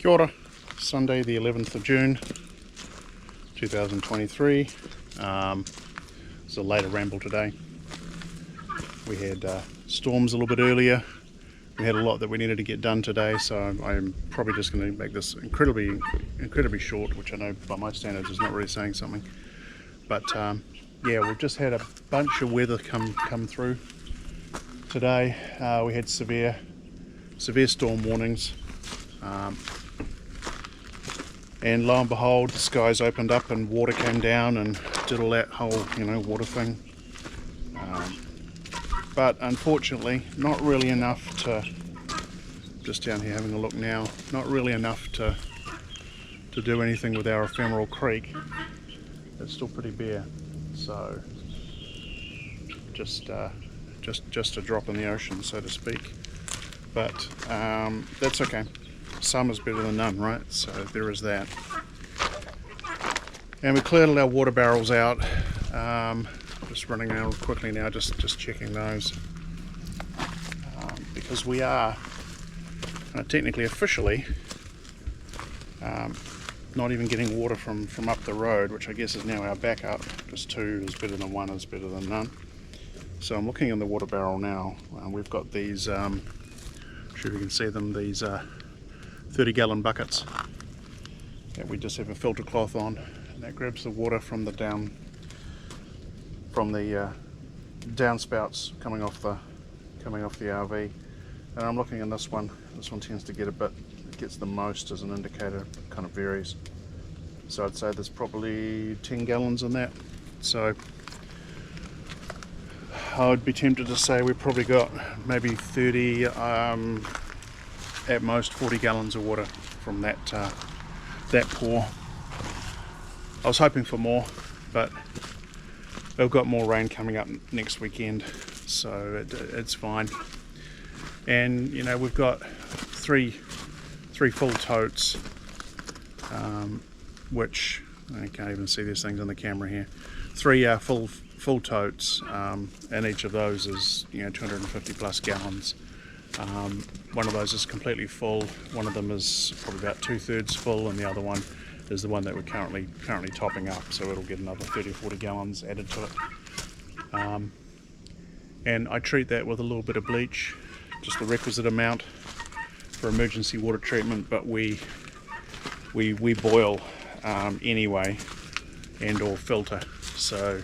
Kia ora, Sunday the 11th of June 2023. It's a later ramble today. We had storms a little bit earlier. We had a lot that we needed to get done today, so I'm probably just going to make this incredibly short, which I know by my standards is not really saying something. But yeah, we've just had a bunch of weather come through today. We had severe storm warnings. And lo and behold, the skies opened up and water came down and did all that whole, water thing. But unfortunately, not really enough to, just down here having a look now, not really enough to do anything with our ephemeral creek. It's still pretty bare, so just a drop in the ocean, so to speak. But that's okay. Some is better than none, right? So there is that. And we cleared all our water barrels out. Just running around quickly now, just checking those. Because we are technically, officially, not even getting water from up the road, which I guess is now our backup. Just 2 is better than 1 is better than none. So I'm looking in the water barrel now. We've got these, I'm sure you can see them, these 30-gallon buckets that we just have a filter cloth on, and that grabs the water from the downspouts coming off the RV. And I'm looking in this one. This one tends to get it gets the most as an indicator. It kind of varies. So I'd say there's probably 10 gallons in that. So I would be tempted to say we probably got maybe 30. At most 40 gallons of water from that pour. I was hoping for more, but we've got more rain coming up next weekend, so it's fine. And we've got three full totes, which I can't even see these things on the camera here. 3 full totes, and each of those is 250 plus gallons. One of those is completely full, one of them is probably about 2/3 full, and the other one is the one that we're currently topping up, so it'll get another 30 or 40 gallons added to it. And I treat that with a little bit of bleach, just the requisite amount for emergency water treatment, but we boil anyway and or filter, so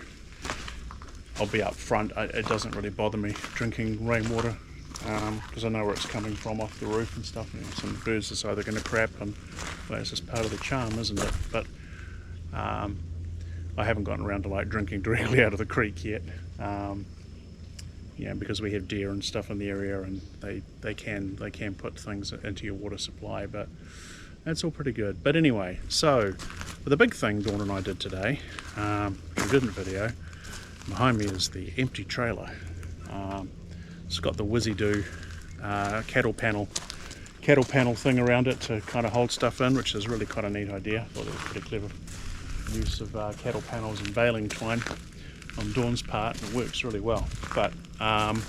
I'll be up front. It doesn't really bother me drinking rainwater, because I know where it's coming from off the roof and stuff. Some birds decide they're going to crap, and well, it's just part of the charm, isn't it? But I haven't gotten around to drinking directly out of the creek yet, because we have deer and stuff in the area, and they can put things into your water supply, but that's all pretty good. But anyway, so the big thing Dawn and I did today, which we didn't video, behind me is the empty trailer. It's got the whizzy-do cattle panel thing around it to kind of hold stuff in, which is really quite a neat idea. I thought it was pretty clever use of cattle panels and baling twine on Dawn's part, and it works really well. But Dawn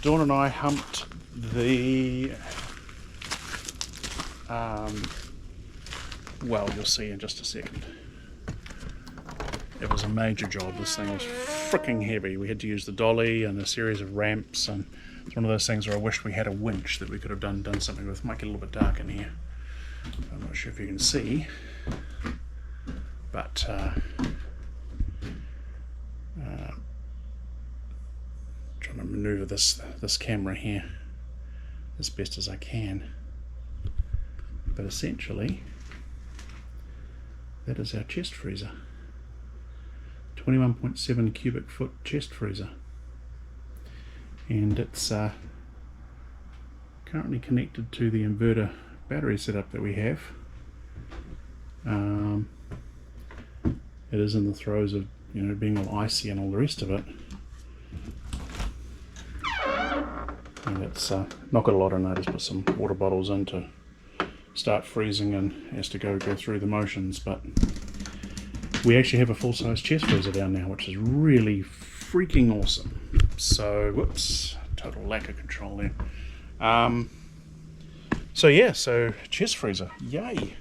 and I humped the well, you'll see in just a second. It was a major job. This thing was freaking heavy. We had to use the dolly and a series of ramps, and it's one of those things where I wished we had a winch that we could have done something with. Might get a little bit dark in here. I'm not sure if you can see, but trying to maneuver this camera here as best as I can. But essentially, that is our chest freezer. 21.7 cubic foot chest freezer, and it's currently connected to the inverter battery setup that we have. It is in the throes of being all icy and all the rest of it, and it's not got a lot in it. Just put some water bottles in to start freezing and has to go through the motions, but we actually have a full-size chest freezer down now, which is really freaking awesome. So, whoops, total lack of control there. So yeah, so chest freezer, yay.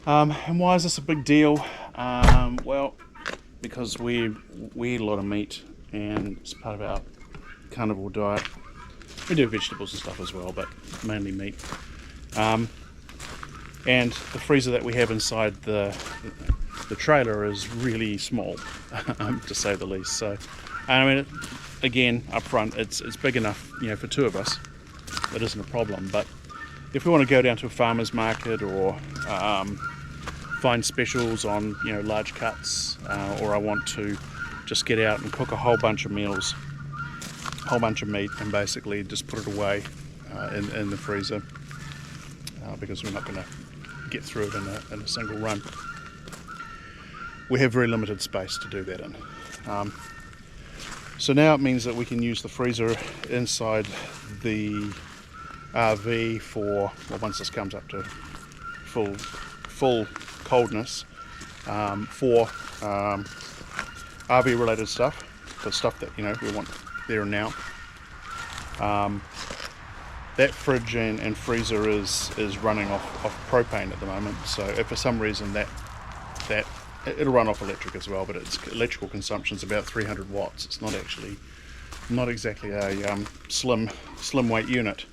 And why is this a big deal? Well, because we eat a lot of meat, and it's part of our carnivore diet. We do vegetables and stuff as well, but mainly meat. And the freezer that we have inside the trailer is really small, to say the least. So, I mean, again, up front, it's big enough, you know, for two of us. That isn't a problem. But if we want to go down to a farmer's market or find specials on, you know, large cuts, or I want to just get out and cook a whole bunch of meals, a whole bunch of meat, and basically just put it away in the freezer, because we're not going to get through it in a single run. We have very limited space to do that in. So now it means that we can use the freezer inside the RV for, well, once this comes up to full coldness, for RV related stuff, the stuff that, you know, we want there and now. That fridge and freezer is running off propane at the moment, so if for some reason that it'll run off electric as well, but its electrical consumption is about 300 watts. It's not exactly a slim weight unit.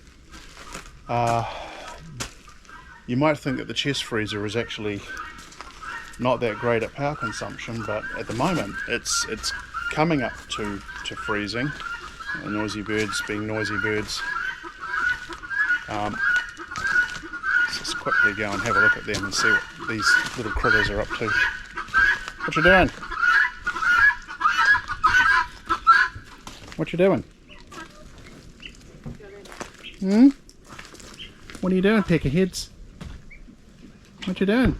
You might think that the chest freezer is actually not that great at power consumption, but at the moment it's coming up to freezing. The noisy birds being noisy birds. Let's just quickly go and have a look at them and see what these little critters are up to. What you doing? What you doing? What are you doing, peckerheads? What you doing?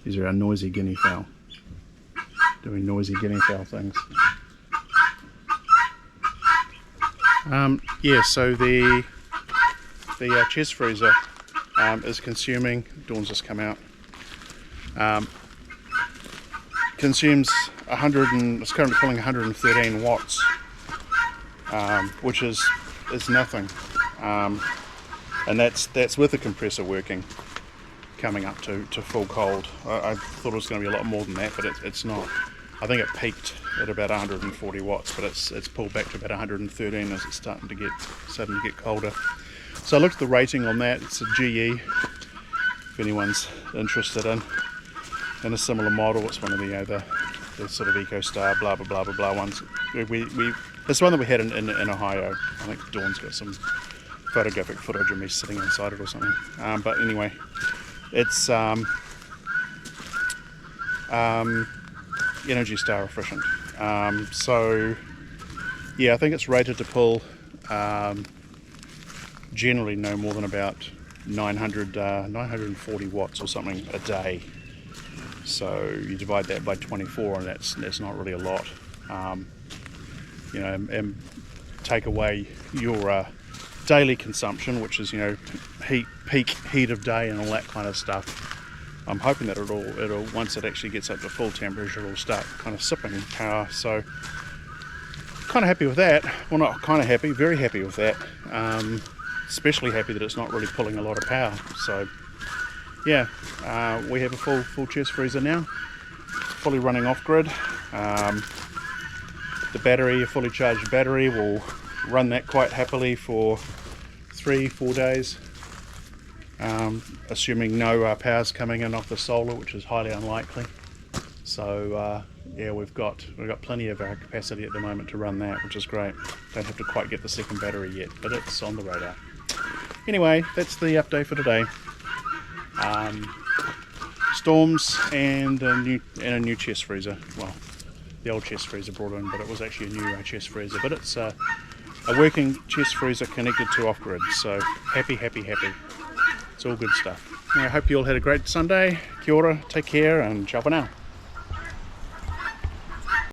These are our noisy guinea fowl. Doing noisy guinea fowl things. Yeah, so the chest freezer is consuming, Dawn's just come out, consumes it's currently pulling 113 watts, which is nothing, and that's with the compressor working, coming up to full cold. I thought it was going to be a lot more than that, but it's not. I think it peaked at about 140 watts, but it's pulled back to about 113 as it's starting to get colder. So I looked at the rating on that. It's a GE, if anyone's interested in a similar model. It's one of the sort of EcoStar blah blah blah blah blah ones. It's one that we had in Ohio. I think Dawn's got some photographic footage of me sitting inside it or something. But anyway, it's Energy Star efficient. So yeah, I think it's rated to pull generally no more than about 940 watts or something a day. So you divide that by 24, and that's not really a lot. You know, and take away your daily consumption, which is, you know, peak heat of day and all that kind of stuff. I'm hoping that it'll once it actually gets up to full temperature, it'll start kind of sipping power. So kind of happy with that. Well, not kind of happy, very happy with that. Especially happy that it's not really pulling a lot of power. So yeah, we have a full chest freezer now, fully running off-grid. The battery, a fully charged battery, will run that quite happily for 3-4 days. Assuming no power's coming in off the solar, which is highly unlikely. So yeah, we've got plenty of our capacity at the moment to run that, which is great. Don't have to quite get the second battery yet, but it's on the radar. Anyway, that's the update for today. Storms and a new chest freezer. Well, the old chest freezer brought in, but it was actually a new chest freezer. But it's a working chest freezer connected to off-grid. So happy. It's all good stuff. I hope you all had a great Sunday. Kia ora, take care, and ciao for now.